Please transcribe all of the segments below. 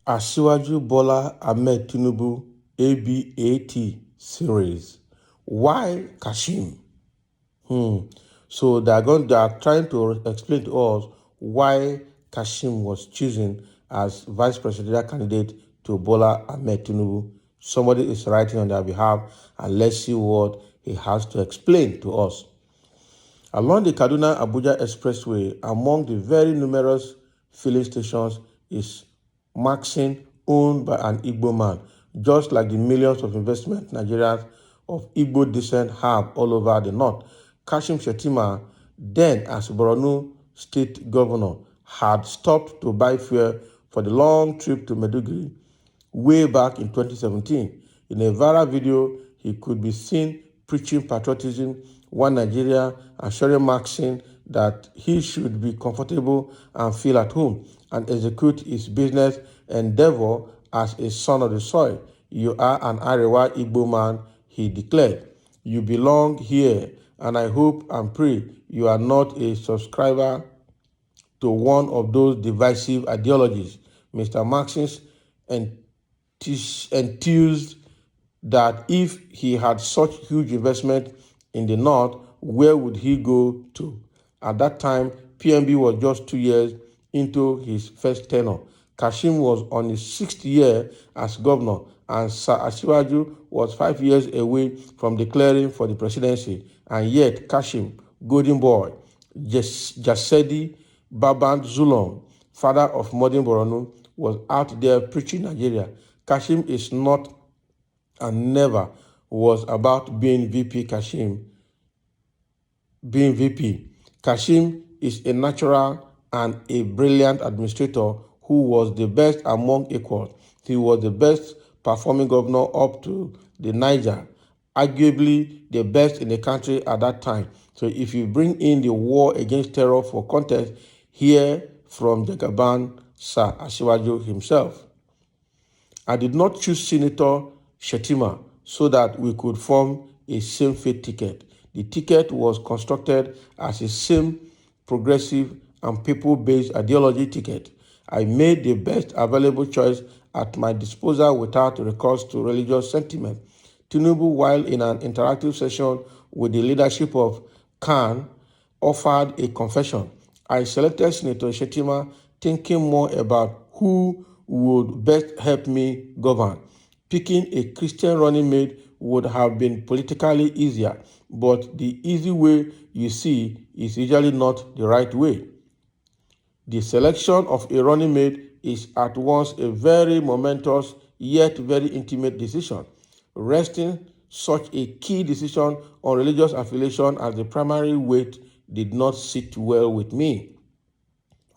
Asiwaju Bola Ahmed Tinubu ABAT series. Why Kashim? So they are trying to explain to us why Kashim was chosen as vice presidential candidate to Bola Ahmed Tinubu. Somebody is writing on their behalf, and let's see what he has to explain to us. Along the Kaduna-Abuja Expressway, among the very numerous filling stations is Maxine, owned by an Igbo man, just like the millions of investment Nigerians of Igbo descent have all over the north. Kashim Shettima, then as Borno state governor, had stopped to buy fuel for the long trip to Maiduguri way back in 2017. In a viral video, he could be seen preaching patriotism, one Nigeria, assuring Maxine that he should be comfortable and feel at home and execute his business endeavor as a son of the soil. You are an Arewa Igbo man, he declared. You belong here, and I hope and pray you are not a subscriber to one of those divisive ideologies. Mr. Maxine enthused that if he had such huge investment in the north, where would he go to? At that time, PMB was just 2 years into his first tenure. Kashim was on his 6th year as governor, and Sir Asiwaju was 5 years away from declaring for the presidency. And yet, Kashim, golden boy, Jasedi Baban Zulum, father of modern Borno, was out there preaching Nigeria. Kashim is not and never was about being VP being VP. Kashim is a natural and a brilliant administrator who was the best among equals. He was the best performing governor up to the Niger, arguably the best in the country at that time. So if you bring in the war against terror for context, hear from Jagaban Sir Asiwaju himself. I did not choose Senator Shettima so that we could form a same-faith ticket. The ticket was constructed as a same progressive and people-based ideology ticket. I made the best available choice at my disposal without recourse to religious sentiment. Tinubu, while in an interactive session with the leadership of Khan, offered a confession. I selected Senator Shettima thinking more about who would best help me govern. Picking a Christian running mate would have been politically easier, but the easy way, you see, is usually not the right way. The selection of a running mate is at once a very momentous yet very intimate decision. Resting such a key decision on religious affiliation as the primary weight did not sit well with me.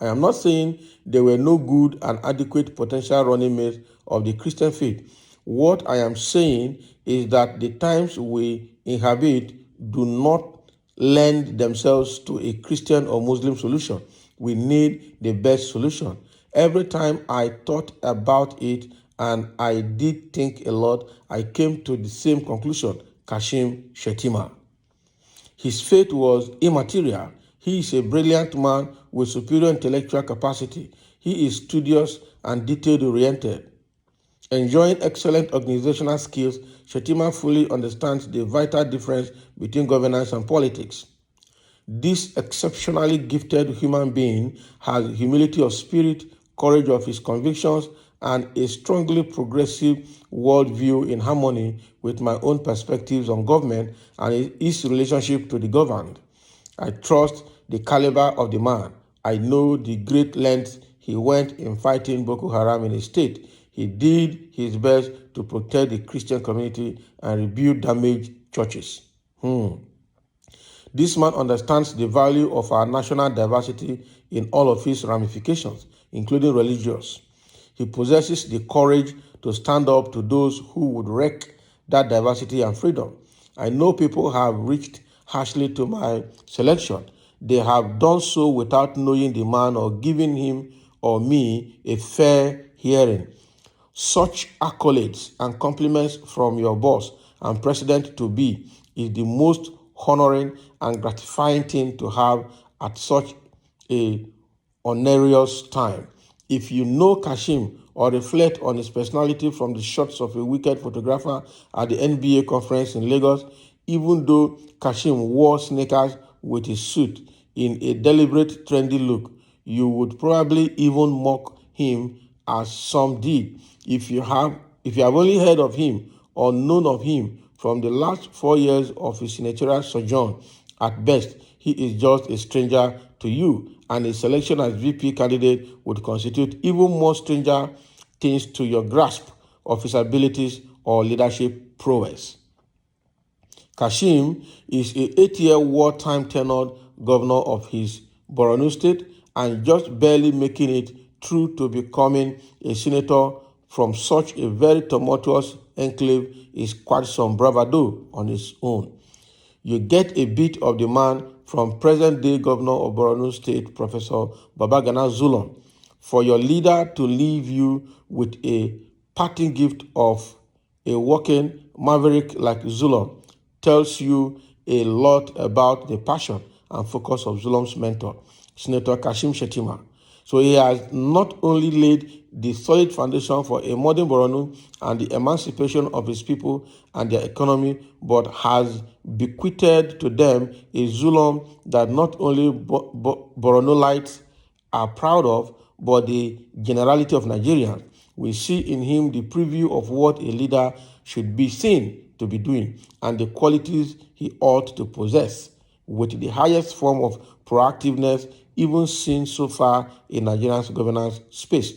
I am not saying there were no good and adequate potential running mates of the Christian faith. What I am saying is that the times we inhabit do not lend themselves to a Christian or Muslim solution. We need the best solution. Every time I thought about it, and I did think a lot, I came to the same conclusion: Kashim Shettima. His faith was immaterial. He is a brilliant man with superior intellectual capacity. He is studious and detail-oriented. Enjoying excellent organizational skills, Shettima fully understands the vital difference between governance and politics. This exceptionally gifted human being has humility of spirit, courage of his convictions, and a strongly progressive worldview in harmony with my own perspectives on government and its relationship to the governed. I trust the caliber of the man. I know the great lengths he went in fighting Boko Haram in his state. He did his best to protect the Christian community and rebuild damaged churches. This man understands the value of our national diversity in all of its ramifications, including religious. He possesses the courage to stand up to those who would wreck that diversity and freedom. I know people have reached harshly to my selection. They have done so without knowing the man or giving him or me a fair hearing. Such accolades and compliments from your boss and president-to-be is the most honoring and gratifying thing to have at such a onerous time. If you know Kashim or reflect on his personality from the shots of a wicked photographer at the NBA conference in Lagos, even though Kashim wore sneakers with his suit in a deliberate trendy look, you would probably even mock him as some did. If you have only heard of him or known of him from the last 4 years of his senatorial sojourn, at best, he is just a stranger to you, and his selection as VP candidate would constitute even more stranger things to your grasp of his abilities or leadership prowess. Kashim is a 8-year wartime tenured governor of his Borno state and just barely making it through to becoming a senator from such a very tumultuous enclave is quite some bravado on its own. You get a bit of the man from present-day governor of Borno State, Professor Babagana Zulum, for your leader to leave you with a parting gift of a walking maverick like Zulum tells you a lot about the passion and focus of Zulum's mentor, Senator Kashim Shettima. So he has not only laid the solid foundation for a modern Borno and the emancipation of his people and their economy, but has bequeathed to them a Zulum that not only Boronolites are proud of, but the generality of Nigerians. We see in him the preview of what a leader should be seen to be doing and the qualities he ought to possess, with the highest form of proactiveness even seen so far in Nigeria's governance space.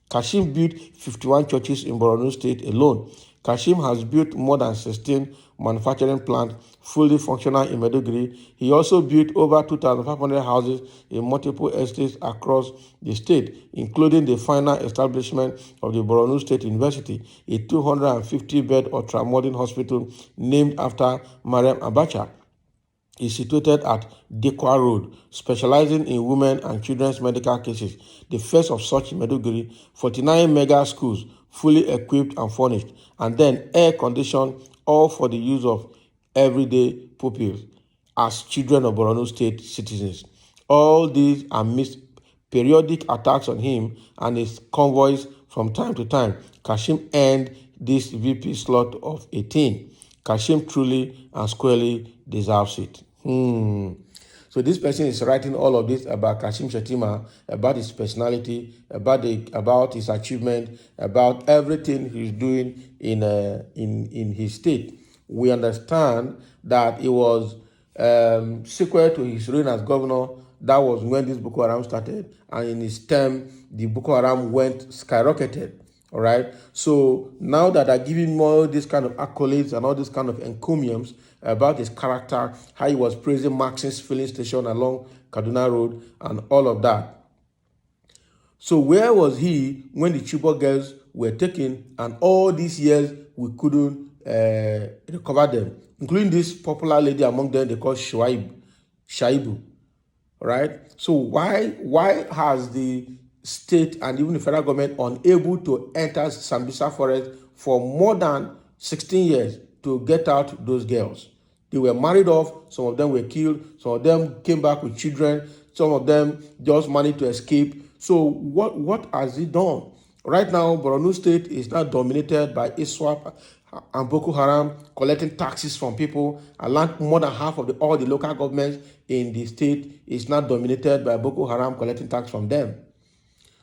Kashim built 51 churches in Borno State alone. Kashim has built more than 16 manufacturing plants fully functional in Maiduguri. He also built over 2,500 houses in multiple estates across the state, including the final establishment of the Borno State University, a 250-bed ultramodern hospital named after Mariam Abacha. Is situated at Dekwa Road, specializing in women and children's medical cases, the first of such in Maiduguri, 49 mega schools, fully equipped and furnished, and then air-conditioned, all for the use of everyday pupils as children of Borno State citizens. All these amidst periodic attacks on him and his convoys from time to time. Kashim earned this VP slot of 18. Kashim truly and squarely deserves it. So this person is writing all of this about Kashim Shettima, about his personality, about his achievement, about everything he's doing in his state. We understand that it was sequel to his reign as governor. That was when this Boko Haram started, and in his term, the Boko Haram went skyrocketed. All right. So now that I give him all this kind of accolades and all this kind of encomiums about his character, how he was praising Maxim's filling station along Kaduna Road and all of that. So where was he when the Chibok girls were taken, and all these years we couldn't recover them, including this popular lady among them they call Shaibu. Right? So why has the state and even the federal government unable to enter Sambisa forest for more than 16 years to get out those girls? They were married off, some of them were killed, some of them came back with children, some of them just managed to escape. So what has he done? Right now, Borno State is now dominated by ISWAP and Boko Haram collecting taxes from people, and more than half of all the local governments in the state is now dominated by Boko Haram collecting tax from them.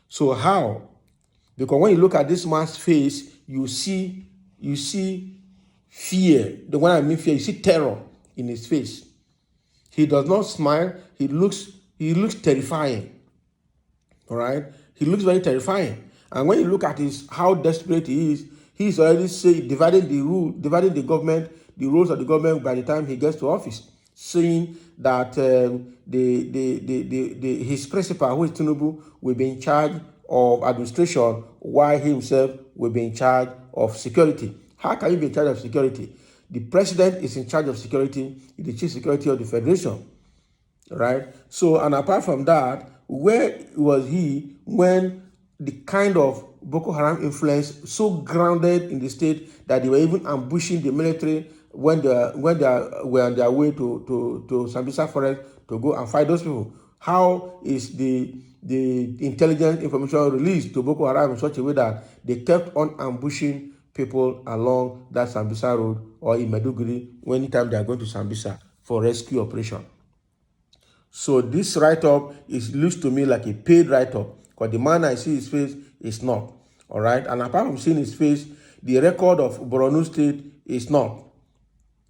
So how? Because when you look at this man's face, you see fear. The one I mean fear, you see terror in his face. He does not smile. He looks terrifying. All right? He looks very terrifying. And when you look at how desperate he is, he's already dividing the government, the roles of the government by the time he gets to office, saying that his principal, who is Tinubu, will be in charge of administration, while he himself will be in charge of security. How can you be in charge of security? The president is in charge of security, the chief security of the federation, right? So, and apart from that, where was he when the kind of Boko Haram influence so grounded in the state that they were even ambushing the military when they were on their way to Sambisa forest to go and fight those people? How is the intelligence information released to Boko Haram in such a way that they kept on ambushing people along that Sambisa road or in Maiduguri anytime they are going to Sambisa for rescue operation? So this write-up looks to me like a paid write-up, because the man I see his face is not. All right. And apart from seeing his face, the record of Borno State is not.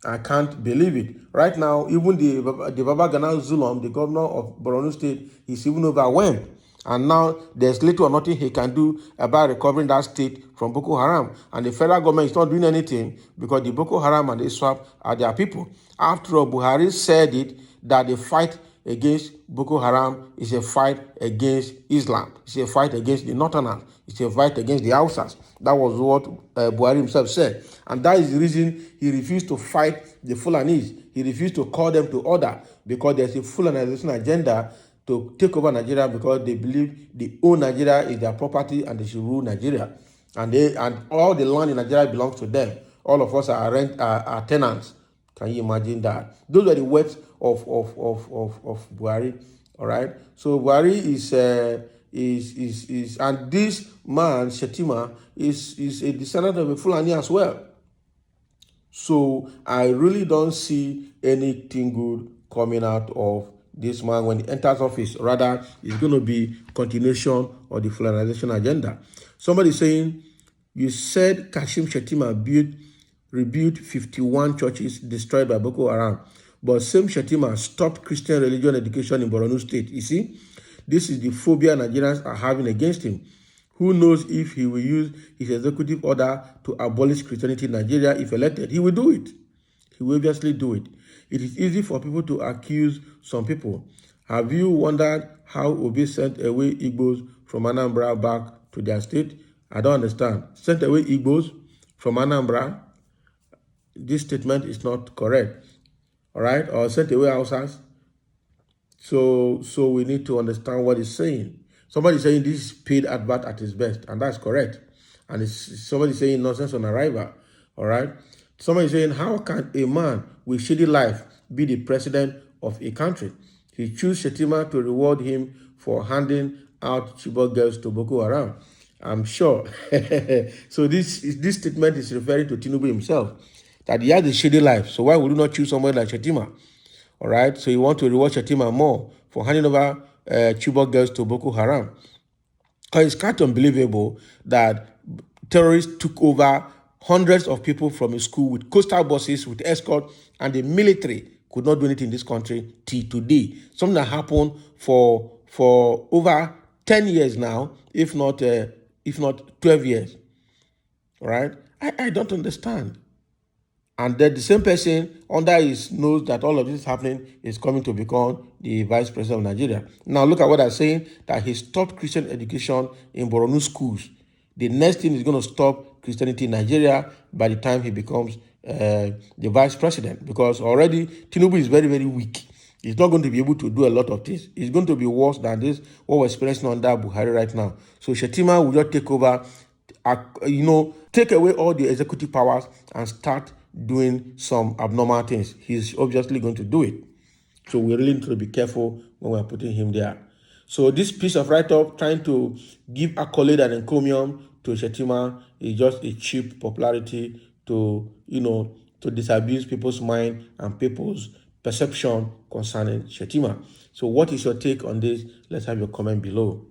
I can't believe it. Right now, even the Babagana Zulum, the governor of Borno State, is even overwhelmed. And now there's little or nothing he can do about recovering that state from Boko Haram. And the federal government is not doing anything because the Boko Haram and the SWAP are their people. After all, Buhari said it, that the fight against Boko Haram is a fight against Islam. It's a fight against the Northerners. It's a fight against the Hausas. That was what Buhari himself said. And that is the reason he refused to fight the Fulanis. He refused to call them to order, because there's a Fulanization agenda to take over Nigeria, because they believe the own Nigeria is their property and they should rule Nigeria. And all the land in Nigeria belongs to them. All of us are tenants. Can you imagine that? Those are the words of Buhari. All right. So Buhari is and this man Shettima is a descendant of a Fulani as well. So I really don't see anything good coming out of this man when he enters office. Rather, it's going to be continuation of the Fulanization agenda. Somebody saying, you said Kashim Shettima rebuilt 51 churches destroyed by Boko Haram, but same Shettima stopped Christian religion education in Borno State. You see, this is the phobia Nigerians are having against him. Who knows if he will use his executive order to abolish Christianity in Nigeria if elected? He will do it. He will obviously do it. It is easy for people to accuse some people. Have you wondered how Obi sent away Igbos from Anambra back to their state? I don't understand. Sent away Igbos from Anambra? This statement is not correct. All right? Or sent away Hausas? So we need to understand what he's saying. Somebody saying this is paid advert at its best, and that's correct. And it's somebody saying nonsense on arrival. All right? Somebody saying, how can a man with shady life be the president of a country? He chose Shettima to reward him for handing out Chibok girls to Boko Haram. I'm sure. So this statement is referring to Tinubu himself, that he has a shady life. So why would you not choose somebody like Shettima? All right. So you want to reward Shettima more for handing over Chibok girls to Boko Haram. Because it's quite unbelievable that terrorists took over hundreds of people from a school with coastal buses, with escort, and the military could not do anything in this country till today. Something that happened for over 10 years now, if not 12 years. All right? I don't understand. And then the same person under his nose that all of this is happening is coming to become the vice president of Nigeria. Now look at what I'm saying, that he stopped Christian education in Borno schools. The next thing is going to stop Christianity in Nigeria by the time he becomes the vice president, because already Tinubu is very, very weak. He's not going to be able to do a lot of things. It's going to be worse than this, what we're experiencing under Buhari right now. So Shettima will just take over, take away all the executive powers and start doing some abnormal things. He's obviously going to do it. So we really need to be careful when we're putting him there. So this piece of write-up trying to give accolade and encomium to Shettima is just a cheap popularity to disabuse people's mind and people's perception concerning Shettima. So what is your take on this? Let's have your comment below.